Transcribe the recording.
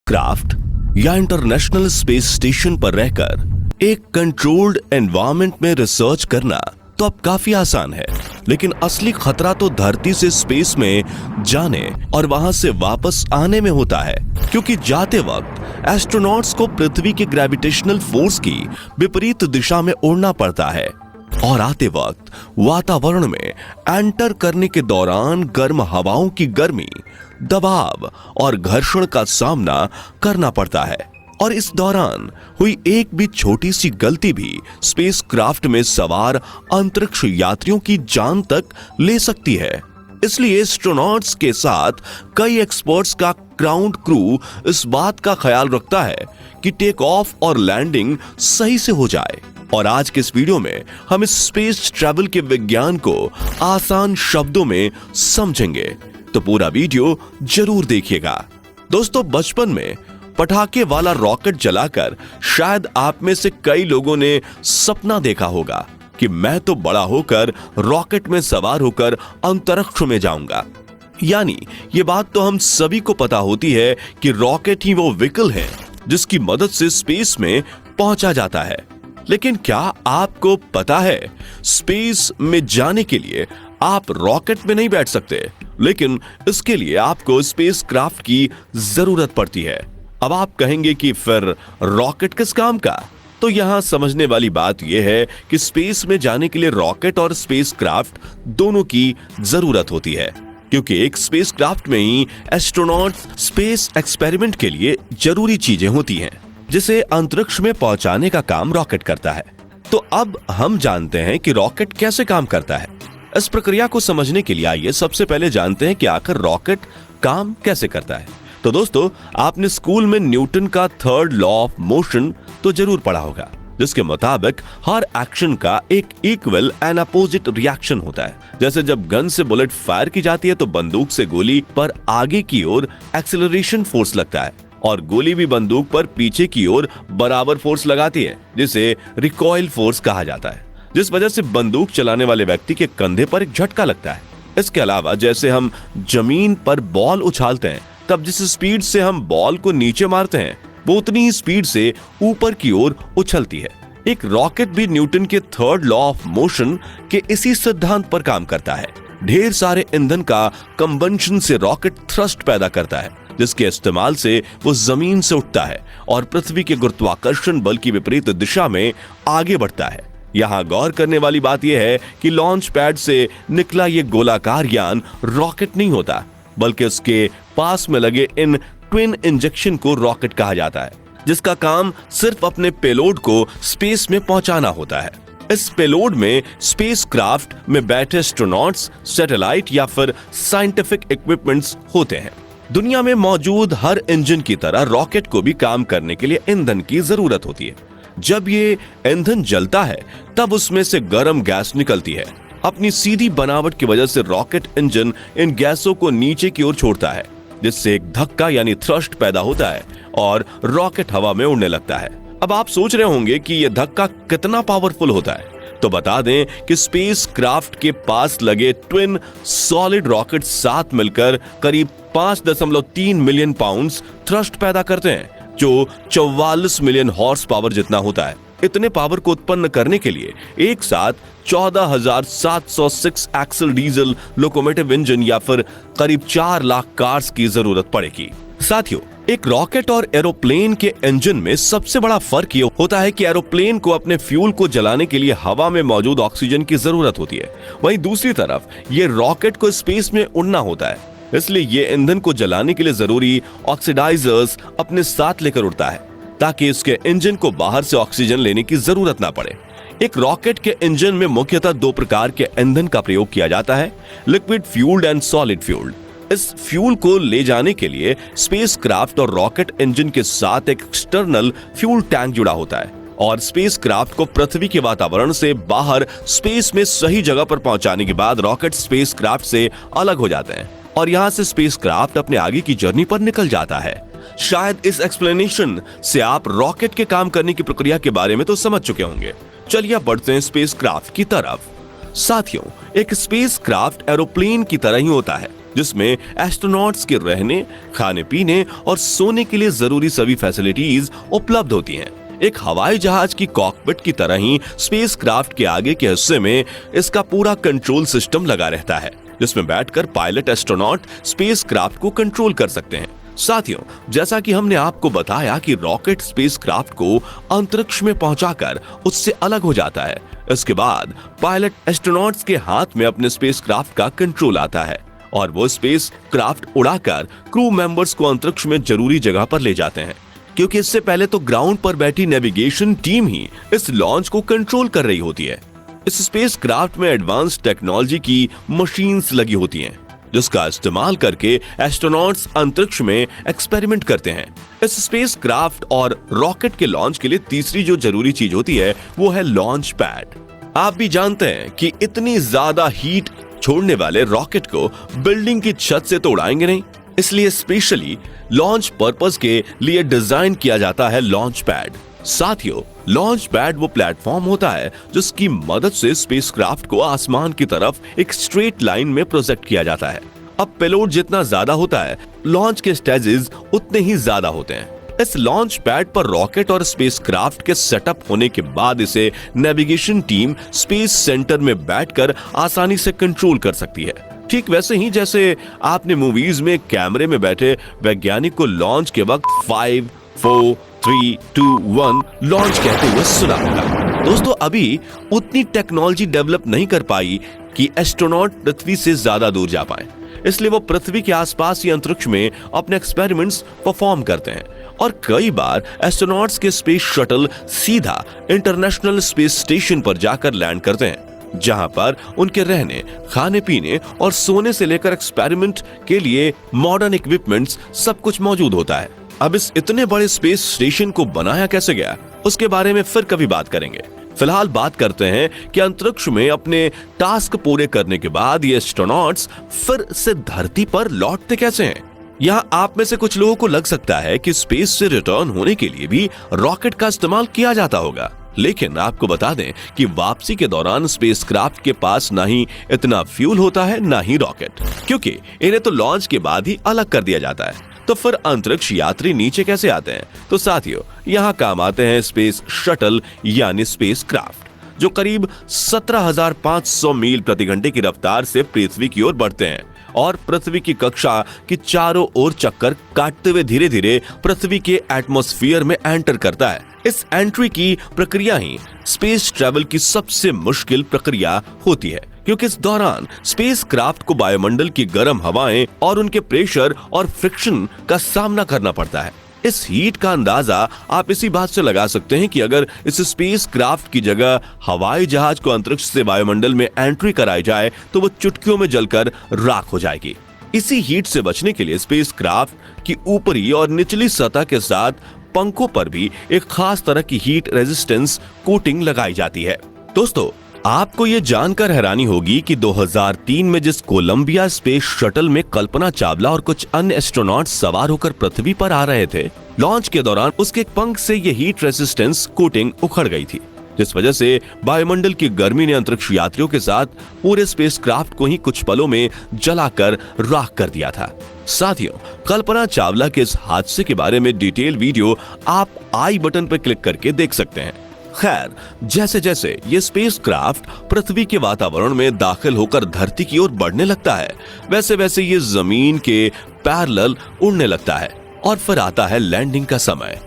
Craft या international space station पर रहकर एक कंट्रोल्ड एनवायरनमेंट में रिसर्च करना तो अब काफी आसान है, लेकिन असली खतरा तो धरती से स्पेस में जाने और वहां से वापस आने में होता है, क्योंकि जाते वक्त एस्ट्रोनॉट्स को पृथ्वी के ग्रेविटेशनल फोर्स की विपरीत दिशा में उड़ना पड़ता है और आते वक्त वातावरण में एंटर करने के दौरान गर्म हवाओं की गर्मी, दबाव और घर्षण का सामना करना पड़ता है। और इस दौरान हुई एक भी छोटी सी गलती भी स्पेसक्राफ्ट में सवार अंतरिक्ष यात्रियों की जान तक ले सकती है। इसलिए एस्ट्रोनॉट्स के साथ कई एक्सपर्ट्स का ग्राउंड क्रू इस बात का ख्याल रखता है कि टेक ऑफ और लैंडिंग सही से हो जाए। और आज के इस वीडियो में हम इस स्पेस ट्रैवल के विज्ञान को आसान शब्दों में समझेंगे, तो पूरा वीडियो जरूर देखिएगा। दोस्तों, बचपन में पटाखे वाला रॉकेट जलाकर शायद आप में से कई लोगों ने सपना देखा होगा कि मैं तो बड़ा होकर रॉकेट में सवार होकर अंतरिक्ष में जाऊंगा। यानी ये बात तो हम सभी को पता होती है कि रॉकेट ही वो व्हीकल है जिसकी मदद से स्पेस में पहुंचा जाता है। लेकिन क्या आपको पता है, स्पेस में जाने के लिए आप रॉकेट में नहीं बैठ सकते, लेकिन इसके लिए आपको स्पेसक्राफ्ट की जरूरत पड़ती है। अब आप कहेंगे कि फिर रॉकेट किस काम का? तो यहां समझने वाली बात यह है कि स्पेस में जाने के लिए रॉकेट और स्पेसक्राफ्ट दोनों की जरूरत होती है, क्योंकि एक स्पेसक्राफ्ट में ही एस्ट्रोनॉट स्पेस एक्सपेरिमेंट के लिए जरूरी चीजें होती हैं, जिसे अंतरिक्ष में पहुंचाने का काम रॉकेट करता है। तो अब हम जानते हैं कि रॉकेट कैसे काम करता है। इस प्रक्रिया को समझने के लिए आइए सबसे पहले जानते हैं कि आखिर रॉकेट काम कैसे करता है। तो दोस्तों, आपने स्कूल में न्यूटन का थर्ड लॉ ऑफ मोशन तो जरूर पढ़ा होगा, जिसके मुताबिक हर एक्शन का एक इक्वल एंड अपोजिट रिएक्शन होता है। जैसे जब गन से बुलेट फायर की जाती है तो बंदूक से गोली पर आगे की ओर एक्सेलरेशन फोर्स लगता है और गोली भी बंदूक पर पीछे की ओर बराबर फोर्स लगाती है, जिसे रिकॉइल फोर्स कहा जाता है, जिस वजह से बंदूक चलाने वाले व्यक्ति के कंधे पर एक झटका लगता है। इसके अलावा जैसे हम जमीन पर बॉल उछालते हैं, तब जिस स्पीड से हम बॉल को नीचे मारते हैं वो उतनी ही स्पीड से ऊपर की ओर उछलती है। एक रॉकेट भी न्यूटन के थर्ड लॉ ऑफ मोशन के इसी सिद्धांत पर काम करता है। ढेर सारे ईंधन का कंबंशन से रॉकेट थ्रस्ट पैदा करता है, जिसके इस्तेमाल से वो जमीन से उठता है और पृथ्वी के गुरुत्वाकर्षण बल की विपरीत दिशा में आगे बढ़ता है। यहाँ गौर करने वाली बात यह है कि लॉन्च पैड से निकला ये गोलाकार यान रॉकेट नहीं होता, बल्कि उसके पास में लगे इन ट्विन इंजेक्शन को रॉकेट कहा जाता है, जिसका काम सिर्फ अपने पेलोड को स्पेस में पहुंचाना होता है। इस पेलोड में स्पेसक्राफ्ट में बैठे एस्ट्रोनॉट्स, सैटेलाइट या फिर साइंटिफिक इक्विपमेंट्स होते हैं। दुनिया में मौजूद हर इंजन की तरह रॉकेट को भी काम करने के लिए ईंधन की जरूरत होती है। जब ये ईंधन जलता है तब उसमें से गर्म गैस निकलती है। अपनी सीधी बनावट की वजह से रॉकेट इंजन इन गैसों को नीचे की ओर छोड़ता है, जिससे एक धक्का यानी थ्रस्ट पैदा होता है और रॉकेट हवा में उड़ने लगता है। अब आप सोच रहे होंगे कि यह धक्का कितना पावरफुल होता है, तो बता दें कि स्पेसक्राफ्ट के पास लगे ट्विन सॉलिड रॉकेट साथ मिलकर करीब 5.3 मिलियन पाउंड्स थ्रस्ट पैदा करते हैं, जो 44 मिलियन हॉर्स पावर जितना होता है। इतने पावर को उत्पन्न करने के लिए एक साथ 14,706 एक्सल डीजल लोकोमोटिव इंजन या फिर करीब 4 लाख कार्स की जरूरत पड़ेगी। साथियों, एक रॉकेट और एरोप्लेन के इंजन में सबसे बड़ा फर्क ये होता है कि एरोप्लेन को अपने फ्यूल को जलाने के लिए हवा में मौजूद ऑक्सीजन की जरूरत होती है, वहीं दूसरी तरफ ये रॉकेट को स्पेस में उड़ना होता है, इसलिए ये ईंधन को जलाने के लिए जरूरी ऑक्सीडाइजर्स अपने साथ लेकर उड़ता है, ताकि इसके इंजन को बाहर से ऑक्सीजन लेने की जरूरत ना पड़े। एक रॉकेट के इंजन में मुख्यतः 2 प्रकार के ईंधन का प्रयोग किया जाता है, liquid fuelled and solid fuelled. इस फ्यूल को ले जाने के लिए स्पेसक्राफ्ट और रॉकेट इंजन के साथ एक एक्सटर्नल फ्यूल टैंक जुड़ा होता है और स्पेसक्राफ्ट को पृथ्वी के वातावरण से बाहर स्पेस में सही जगह पर पहुंचाने के बाद रॉकेट स्पेसक्राफ्ट से अलग हो जाते हैं और यहां से स्पेसक्राफ्ट अपने आगे की जर्नी पर निकल जाता है। शायद इस एक्सप्लेनेशन से आप रॉकेट के काम करने की प्रक्रिया के बारे में तो समझ चुके होंगे। चलिए अब बढ़ते हैं स्पेसक्राफ्ट की तरफ। साथियों, एक स्पेसक्राफ्ट एरोप्लेन की तरह ही होता है, जिसमें एस्ट्रोनॉट्स के रहने, खाने पीने और सोने के लिए जरूरी सभी फैसिलिटीज उपलब्ध होती हैं। एक हवाई जहाज की कॉकपिट की तरह ही स्पेसक्राफ्ट के आगे के हिस्से में इसका पूरा कंट्रोल सिस्टम लगा रहता है, जिसमें बैठकर पायलट एस्ट्रोनॉट स्पेसक्राफ्ट को कंट्रोल कर सकते हैं। साथियों, जैसा कि हमने आपको बताया कि रॉकेट स्पेसक्राफ्ट को अंतरिक्ष में पहुंचाकर उससे अलग हो जाता है। इसके बाद पायलट एस्ट्रोनॉट्स के हाथ में अपने स्पेसक्राफ्ट का कंट्रोल आता है और वो स्पेसक्राफ्ट उड़ाकर क्रू मेंबर्स को अंतरिक्ष में जरूरी जगह पर ले जाते हैं, क्योंकि इससे पहले तो ग्राउंड पर बैठी नेविगेशन टीम ही इस लॉन्च को कंट्रोल कर रही होती है। इस स्पेसक्राफ्ट में एडवांस टेक्नोलॉजी की मशीन्स लगी होती हैं, जिसका इस्तेमाल करके एस्ट्रोनॉट्स अंतरिक्ष में एक्सपेरिमेंट करते हैं। इस स्पेसक्राफ्ट और रॉकेट के लॉन्च के लिए तीसरी जो जरूरी चीज होती है वो है लॉन्च पैड। आप भी जानते हैं कि इतनी ज्यादा हीट छोड़ने वाले रॉकेट को बिल्डिंग की छत से तो उड़ाएंगे नहीं, इसलिए स्पेशली लॉन्च पर्पस के लिए डिजाइन किया जाता है लॉन्च पैड। साथियों, लॉन्च पैड वो प्लेटफॉर्म होता है जिसकी मदद से स्पेसक्राफ्ट को आसमान की तरफ एक स्ट्रेट लाइन में प्रोजेक्ट किया जाता है। अब पेलोड जितना ज्यादा होता है, लॉन्च के स्टेजेस उतने ही ज्यादा होते हैं। इस लॉन्च पैड पर रॉकेट और स्पेसक्राफ्ट के सेटअप होने के बाद इसे नेविगेशन टीम स्पेस सेंटर में बैठकर आसानी से कंट्रोल कर सकती है। ठीक वैसे ही जैसे आपने मूवीज में कैमरे में बैठे वैज्ञानिक को लॉन्च के वक्त 5, 4, 3, 2, 1 लॉन्च कहते हुए सुना होगा। दोस्तों, अभी उतनी टेक्नोलॉजी डेवलप नहीं कर पाई कि एस्ट्रोनॉट पृथ्वी से ज्यादा दूर जा पाए, इसलिए वो पृथ्वी के आसपास ही अंतरिक्ष में अपने एक्सपेरिमेंट्स परफॉर्म करते हैं और कई बार एस्ट्रोनॉट्स के स्पेस शटल सीधा इंटरनेशनल स्पेस स्टेशन पर जाकर लैंड करते हैं, जहां पर उनके रहने, खाने पीने और सोने से लेकर एक्सपेरिमेंट के लिए मॉडर्न इक्विपमेंट्स सब कुछ मौजूद होता है। अब इस इतने बड़े स्पेस स्टेशन को बनाया कैसे गया, उसके बारे में फिर कभी बात करेंगे। फिलहाल बात करते हैं कि अंतरिक्ष में अपने टास्क पूरे करने के बाद ये एस्ट्रोनॉट्स फिर से धरती पर लौटते कैसे हैं। यहाँ आप में से कुछ लोगों को लग सकता है कि स्पेस से रिटर्न होने के लिए भी रॉकेट का इस्तेमाल किया जाता होगा, लेकिन आपको बता दें कि वापसी के दौरान स्पेसक्राफ्ट के पास ना ही इतना फ्यूल होता है ना ही रॉकेट, क्योंकि इन्हें तो लॉन्च के बाद ही अलग कर दिया जाता है। तो फिर अंतरिक्ष यात्री नीचे कैसे आते हैं? तो साथियों, यहाँ काम आते हैं स्पेस शटल यानी स्पेसक्राफ्ट, जो करीब 17,500 मील प्रति घंटे की रफ्तार से पृथ्वी की ओर बढ़ते हैं और पृथ्वी की कक्षा की चारों ओर चक्कर काटते हुए धीरे धीरे पृथ्वी के एटमॉस्फेयर में एंटर करता है। इस एंट्री की प्रक्रिया ही स्पेस ट्रैवल की सबसे मुश्किल प्रक्रिया होती है, क्योंकि इस दौरान स्पेसक्राफ्ट को वायुमंडल की गर्म हवाएं और उनके प्रेशर और फ्रिक्शन का सामना करना पड़ता है। इस हीट का अंदाजा आप इसी बात से लगा सकते हैं कि अगर इस स्पेसक्राफ्ट की जगह हवाई जहाज को अंतरिक्ष से वायुमंडल में एंट्री कराई जाए तो वो चुटकियों में जलकर राख हो जाएगी। इसी हीट से बचने के लिए स्पेसक्राफ्ट की ऊपरी और निचली सतह के साथ पंखों पर भी एक खास तरह की हीट रेजिस्टेंस कोटिंग लगाई जाती है। दोस्तों, आपको ये जानकर हैरानी होगी कि 2003 में जिस कोलंबिया स्पेस शटल में कल्पना चावला और कुछ अन्य एस्ट्रोनॉट सवार होकर पृथ्वी पर आ रहे थे, लॉन्च के दौरान उसके पंख से ये हीट रेजिस्टेंस कोटिंग उखड़ गई थी, जिस वजह से वायुमंडल की गर्मी ने अंतरिक्ष यात्रियों के साथ पूरे स्पेसक्राफ्ट को ही कुछ पलों में जलाकर राख कर दिया था। साथियों, कल्पना चावला के इस हादसे के बारे में डिटेल वीडियो आप आई बटन पर क्लिक करके देख सकते हैं। खैर, जैसे जैसे ये स्पेसक्राफ्ट पृथ्वी के वातावरण में दाखिल होकर धरती की ओर बढ़ने लगता है, वैसे वैसे ये जमीन के पैरेलल उड़ने लगता है और फिर आता है लैंडिंग का समय।